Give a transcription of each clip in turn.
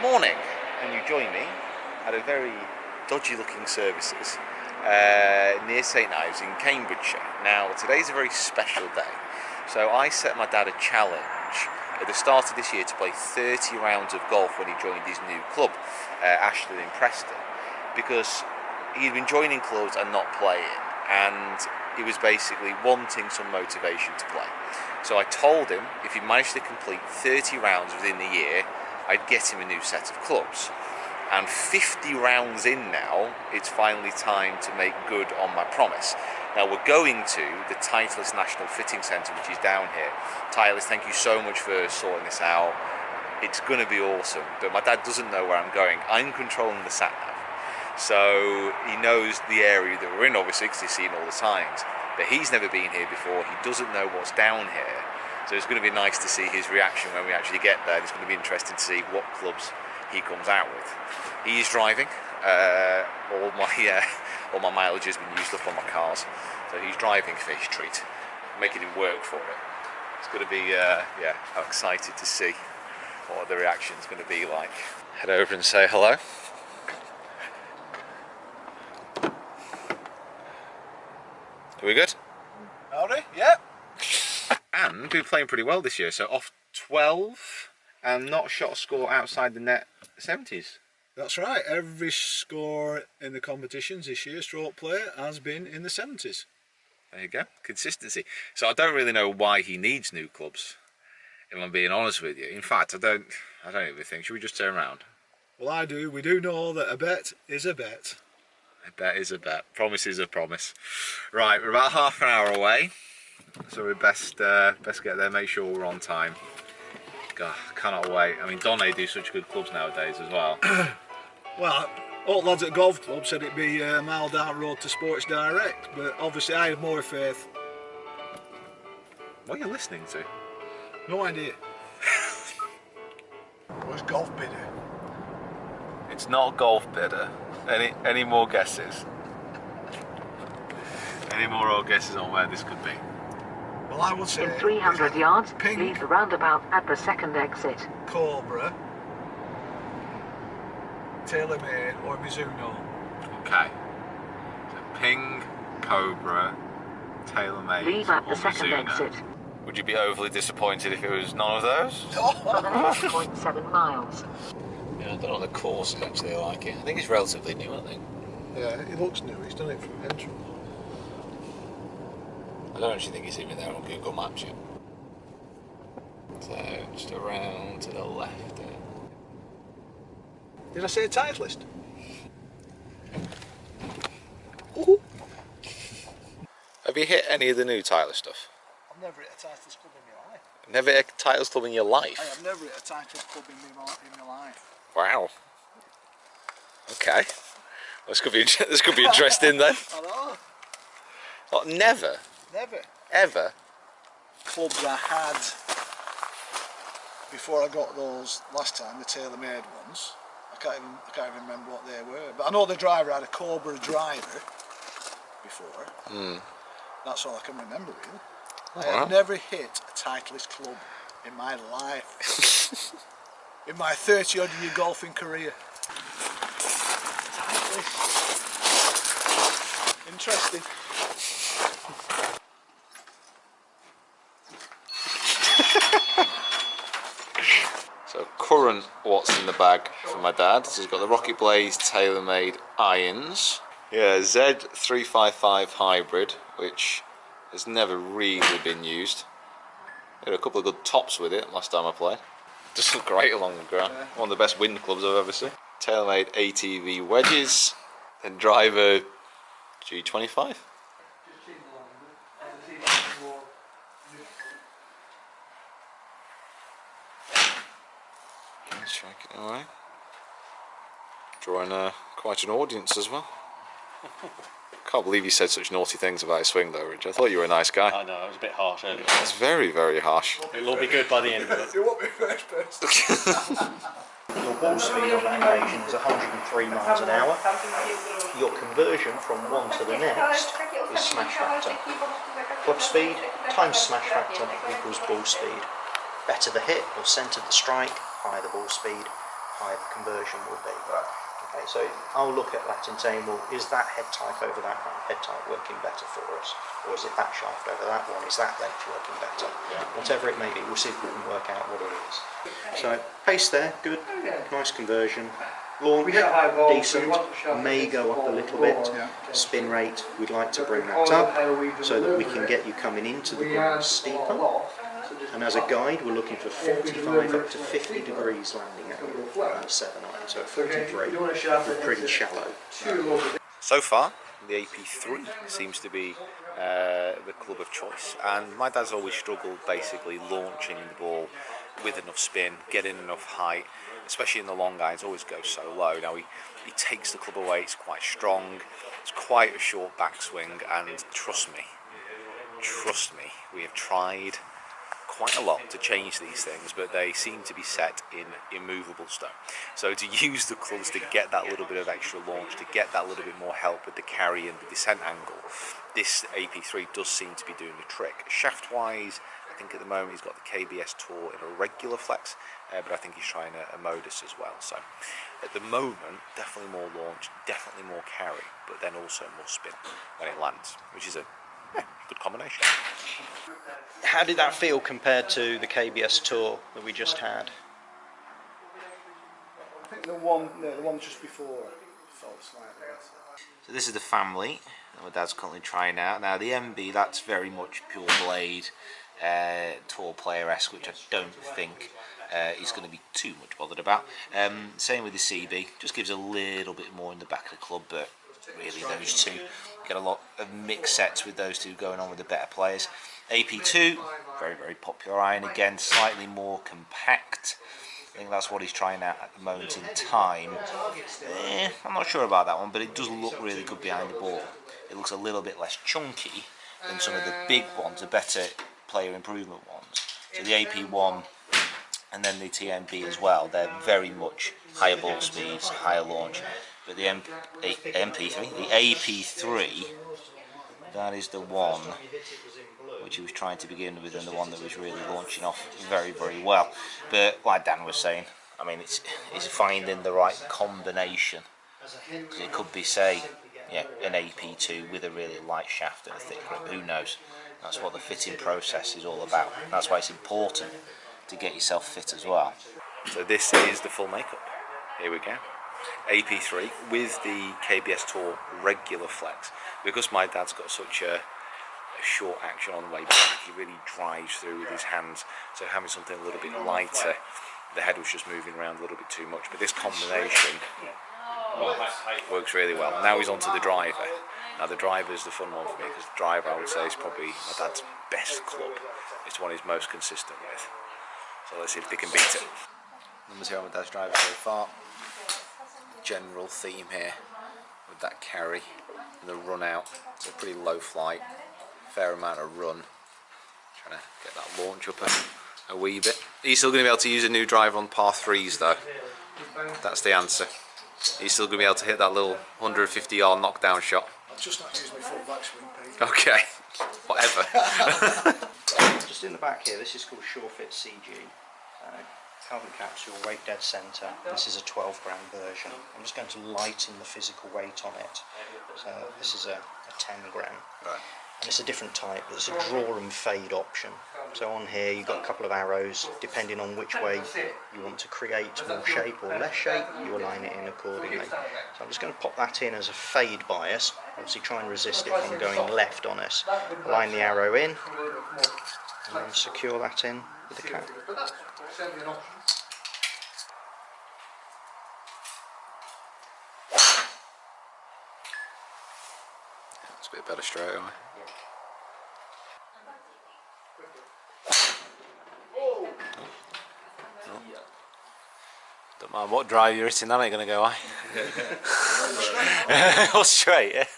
Morning, and you join me at a very dodgy looking services near St Ives in Cambridgeshire. Now today's a very special day, so I set my dad a challenge at the start of this year to play 30 rounds of golf when he joined his new club, Ashton in Preston, because he'd been joining clubs and not playing, and he was basically wanting some motivation to play. So I told him if he managed to complete 30 rounds within the year, I'd get him a new set of clubs. And 50 rounds in now, it's finally time to make good on my promise. Now we're going to the Titleist National Fitting Centre, which is down here. Titleist, thank you so much for sorting this out. It's going to be awesome, but my dad doesn't know where I'm going. I'm controlling the sat-nav. So he knows the area that we're in, obviously, because he's seen all the signs. But he's never been here before. He doesn't know what's down here. So it's going to be nice to see his reaction when we actually get there. It's going to be interesting to see what clubs he comes out with. He is driving. All my mileage has been used up on my cars. So he's driving for his treat, making him work for it. It's going to be, I'm excited to see what the reaction's going to be like. Head over and say hello. Are we good? Howdy, yeah. And we've been playing pretty well this year, so off 12 and not shot a score outside the net 70s. That's right, every score in the competitions this year, stroke play, has been in the 70s. There you go, consistency. So I don't really know why he needs new clubs, if I'm being honest with you. In fact, I don't even think. Should we just turn around? Well, I do. We do know that a bet is a bet. A bet is a bet. Promise is a promise. Right, we're about half an hour away, so we best get there. Make sure we're on time. God, cannot wait. I mean, Donne do such good clubs nowadays as well. Well, all the lads at golf club said it'd be a mile down road to Sports Direct, but obviously I have more faith. What are you listening to? No idea. What's golf bidder? It's not golf bidder. Any more guesses? Any more guesses on where this could be? Well, I would say in 300 yards, Pink, leave the roundabout at the second exit. Cobra, TaylorMade or Mizuno. Okay. So Ping, Cobra, TaylorMade Leave at or the second Mizuno. exit. Would you be overly disappointed if it was none of those? For the next 0.7 miles. Yeah, I don't know the course is actually like it. I think it's relatively new, I think. Yeah, it looks new. He's done it from Entry. I don't actually think it's even there on Google Maps yet. So, just around to the left there. Did I say Titleist? Ooh. Have you hit any of the new Titleist stuff? I've never hit a Titleist club in my life. Never hit a Titleist club in your life? I have never hit a Titleist club in my life. Wow. Okay. This could be interesting then. I know. What, never? Never. Ever? Clubs I had before I got those last time, the TaylorMade ones. I can't even remember what they were. But I know the driver had a Cobra driver before. That's all I can remember really. I have never hit a Titleist club in my life. In my 30-odd year golfing career. Titleist. Interesting. So current what's in the bag for my dad. So he's got the Rocket Blaze TaylorMade irons. Yeah, Z355 hybrid, which has never really been used. Had a couple of good tops with it last time I played. Just look great along the ground. Yeah. One of the best wind clubs I've ever seen. TaylorMade ATV wedges. Then driver G25. Strike it away. Drawing quite an audience as well. Can't believe you said such naughty things about his swing though, Rich. I thought you were a nice guy. I know, it was a bit harsh earlier. It's very, very harsh. It'll all be good by the end of it. You won't be first person. Your ball speed on that occasion is 103 miles an hour. Your conversion from one to the next is smash factor. Club speed times smash factor equals ball speed. Better the hit or centre the strike, higher the ball speed. higher the conversion will be. Okay, so I'll look at that and saying, well, is that head type over that head type working better for us? Or is it that shaft over that one? Is that length working better? Whatever it may be, we'll see if we can work out what it is. So pace there, good, nice conversion. Launch, decent, may go up a little bit. Spin rate, we'd like to bring that up so that we can get you coming into the green steeper. And as a guide, we're looking for 45 up to 50 degrees landing angle, 7 iron, so at 43, we're pretty shallow. So far, the AP3 seems to be the club of choice, and my dad's always struggled basically launching the ball with enough spin, getting enough height, especially in the long irons, always goes so low. Now he takes the club away, it's quite strong, it's quite a short backswing, and trust me, we have tried quite a lot to change these things, but they seem to be set in immovable stone. So to use the clubs to get that little bit of extra launch, to get that little bit more help with the carry and the descent angle, this AP3 does seem to be doing the trick. Shaft wise, I think at the moment he's got the KBS Tour in a regular flex, but I think he's trying a modus as well. So at the moment, definitely more launch, definitely more carry, but then also more spin when it lands, which is a good combination. How did that feel compared to the KBS Tour that we just had? I think the one just before felt slightly better. So this is the family that my dad's currently trying out. Now the MB, that's very much pure blade, tour player-esque, which I don't think he's going to be too much bothered about. Same with the CB, just gives a little bit more in the back of the club, but really those two get a lot of mixed sets with those two going on with the better players. AP2, very, very popular iron, again slightly more compact. I think that's what he's trying out at the moment in time. I'm not sure about that one, but it does look really good behind the ball. It looks a little bit less chunky than some of the big ones, the better player improvement ones. So the AP1 and then the TMB as well, they're very much higher ball speeds, higher launch. But the MP3, the AP3, that is the one which he was trying to begin with, and the one that was really launching off very, very well. But like Dan was saying, I mean, it's finding the right combination. Because it could be, say, an AP2 with a really light shaft and a thick grip. Who knows? That's what the fitting process is all about. That's why it's important to get yourself fit as well. So this is the full makeup. Here we go. AP3 with the KBS Tour regular flex. Because my dad's got such a short action on the way back, he really drives through with his hands, so having something a little bit lighter, the head was just moving around a little bit too much, but this combination works really well. Now he's onto the driver. Now the driver is the fun one for me, because the driver, I would say, is probably my dad's best club. It's the one he's most consistent with, so let's see if they can beat it. Numbers here on my dad's driver so far. General theme here with that carry and the run out, so pretty low flight, fair amount of run, trying to get that launch up a wee bit. He's still going to be able to use a new driver on par 3s though, that's the answer. He's still going to be able to hit that little 150 yard knockdown shot. I've just not used my full backswing, Pete. Okay, whatever. Just in the back here, this is called SureFit CG. Carbon capsule, weight dead centre. This is a 12 gram version. I'm just going to lighten the physical weight on it. So this is a 10 gram. Right. And it's a different type. It's a draw and fade option. So on here you've got a couple of arrows. Depending on which way you want to create more shape or less shape, you align it in accordingly. So I'm just going to pop that in as a fade bias. Obviously try and resist it from going left on us. Align the arrow in and then secure that in with the cap. It's a bit better straight away. Don't mind what drive you're hitting, that ain't going to go high. Or straight, yeah.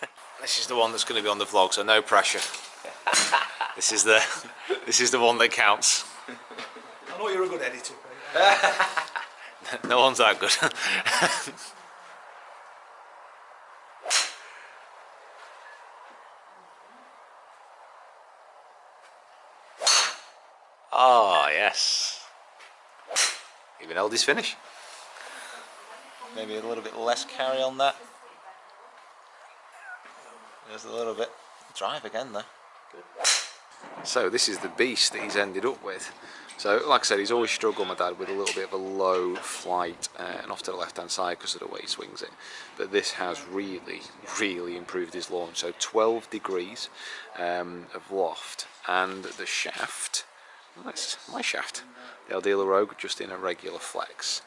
This is the one that's going to be on the vlog, so no pressure. This is the one that counts. I know you're a good editor. No one's that good. Ah, yes. Even held his finish. maybe a little bit less carry on that. Just a little bit. Drive again though. Good. So this is the beast that he's ended up with. So like I said, he's always struggled, my dad, with a little bit of a low flight and off to the left hand side because of the way he swings it. But this has really, really improved his launch. So 12 degrees of loft, and the shaft, that's my shaft, the Ideal Rogue, just in a regular flex.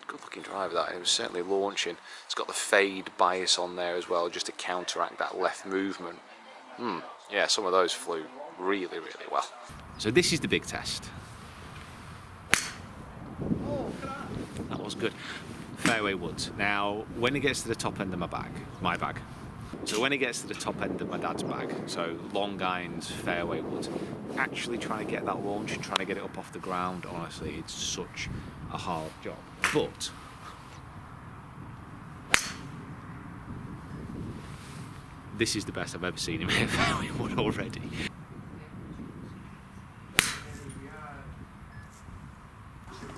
Good looking drive that, it was certainly launching. It's got the fade bias on there as well, just to counteract that left movement. Yeah, some of those flew really, really well. So this is the big test. That was good. Fairway Woods. Now, when it gets to the top end of my bag. So when it gets to the top end of my dad's bag, so long irons, fairway wood, actually trying to get that launch and trying to get it up off the ground, honestly, it's such a hard job. But this is the best I've ever seen him hit fairway wood already.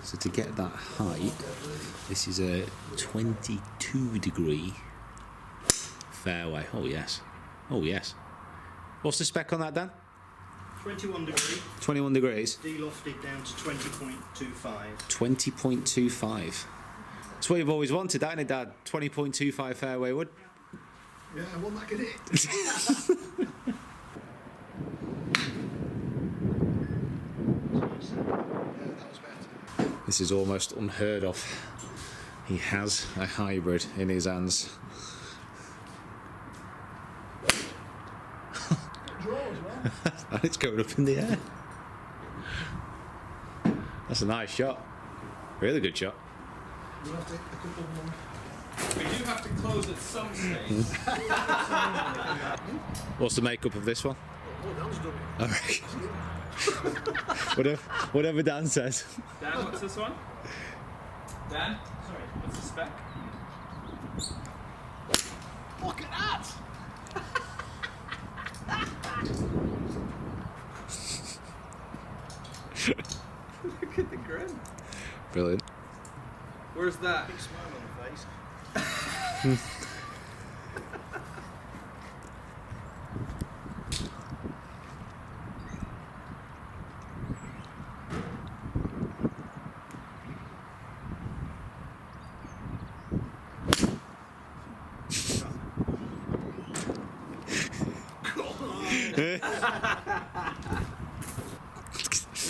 So to get that height, this is a 22 degree fairway. Oh yes. Oh yes. What's the spec on that, Dan? 21 degrees. 21 degrees. De-lofted down to 20.25. 20.25. That's what you've always wanted, hasn't it, Dad? 20.25 fairway wood. Yeah, one that can hit. This is almost unheard of. He has a hybrid in his hands. And it's going up in the air. That's a nice shot. Really good shot. We'll have to take a couple more. We do have to close at some stage. What's the makeup of this one? Oh, Dan's done it. Alright. Whatever Dan says. Dan, what's this one? Dan? Sorry, what's the spec? Look at that! Look at the grin. Brilliant. Where's that? Big smile on the face.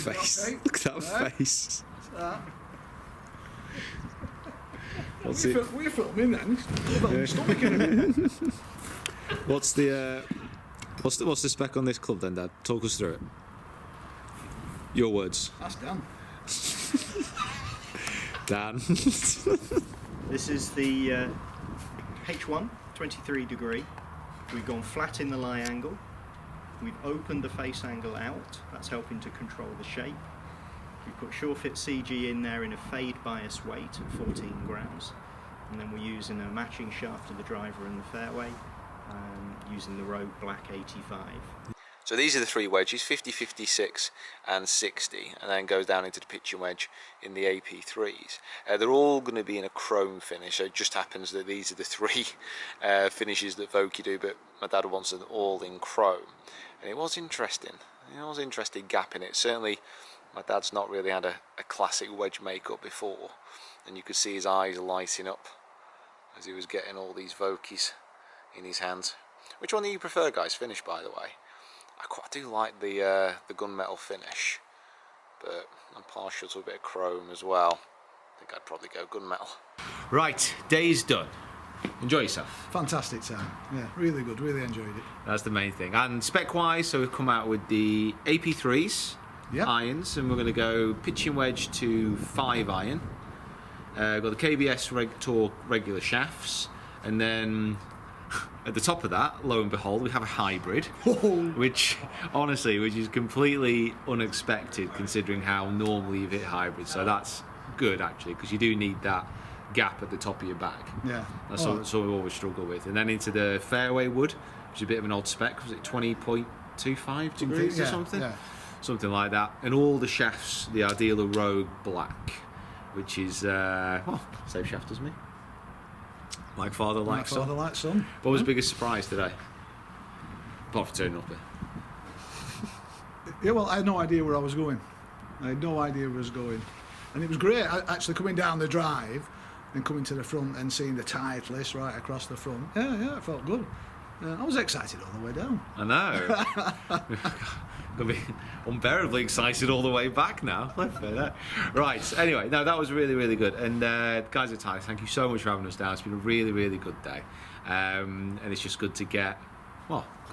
Face. Look at that face. What's it? We're filming then. Stomach in it. What's the spec on this club then, Dad? Talk us through it. Your words. That's Dan. Dan. This is the H1, 23 degree. We've gone flat in the lie angle. We've opened the face angle out. That's helping to control the shape. We put SureFit CG in there in a fade bias weight at 14 grams. And then we're using a matching shaft to the driver and the fairway, using the Rogue Black 85. So these are the three wedges, 50, 56 and 60, and then goes down into the pitching wedge in the AP3s. They're all going to be in a chrome finish, so it just happens that these are the three finishes that Vokey do, but my dad wants them all in chrome. And it was interesting. It was an interesting gap in it. Certainly my dad's not really had a classic wedge makeup before, and you could see his eyes lighting up as he was getting all these Vokeys in his hands. Which one do you prefer, guys, finish, by the way? I do like the gunmetal finish, but I'm partial to a bit of chrome as well. I think I'd probably go gunmetal. Right, day's done. Enjoy yourself. Fantastic time. Yeah, really good. Really enjoyed it. That's the main thing. And spec-wise, so we've come out with the AP3s, Yep. irons, and we're going to go pitching wedge to 5 iron. Got the KBS Tour regular shafts, and then at the top of that, lo and behold, we have a hybrid, which is completely unexpected considering how normally you've hit hybrids. So that's good actually, because you do need that gap at the top of your bag. Yeah. That's what we always struggle with. And then into the Fairway Wood, which is a bit of an odd spec. Was it 20.25 degrees or something? Yeah. Something like that. And all the shafts, the Ideal Rogue Black. which is same shaft as me. Like father, like son. Father, like son. What was the biggest surprise today? Apart from turning up here. Yeah, well, I had no idea where I was going. And it was great, actually, coming down the drive and coming to the front and seeing the Titleist right across the front. Yeah, it felt good. I was excited all the way down. I know. Gonna be unbearably excited all the way back now. Right, anyway, no, that was really, really good. And guys at Titleist, thank you so much for having us down. It's been a really, really good day. And it's just good to get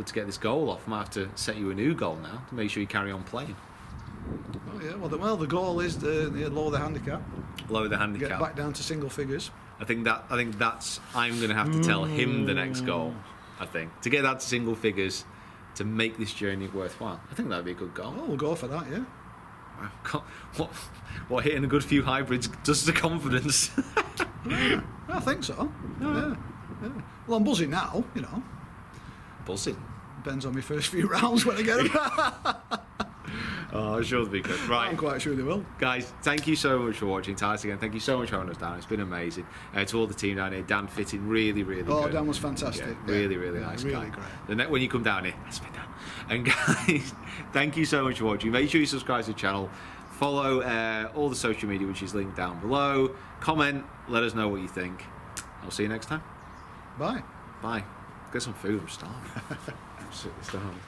this goal off. I might have to set you a new goal now to make sure you carry on playing. Oh yeah, well the goal is to lower the handicap. Lower the handicap. Get back down to single figures. I think that's I'm going to have to tell him the next goal. I think to get that to single figures, to make this journey worthwhile. I think that'd be a good goal. Oh, we'll go for that, yeah. What hitting a good few hybrids does to confidence? Yeah, I think so. Yeah. Well, I'm buzzing now, you know. Buzzing. Depends on my first few rounds when I get them. Oh, I'm sure they'll be good. Right. I'm quite sure they will. Guys, thank you so much for watching. Titleist again, thank you so much for having us down. It's been amazing. To all the team down here, Dan fitting really, really good. Oh, Dan was fantastic. Yeah, really, really nice really guy. Great. The next when you come down here, that's been Dan. And guys, thank you so much for watching. Make sure you subscribe to the channel. Follow all the social media, which is linked down below. Comment, let us know what you think. I'll see you next time. Bye. Bye. Get some food, I'm starving. I'm absolutely starving.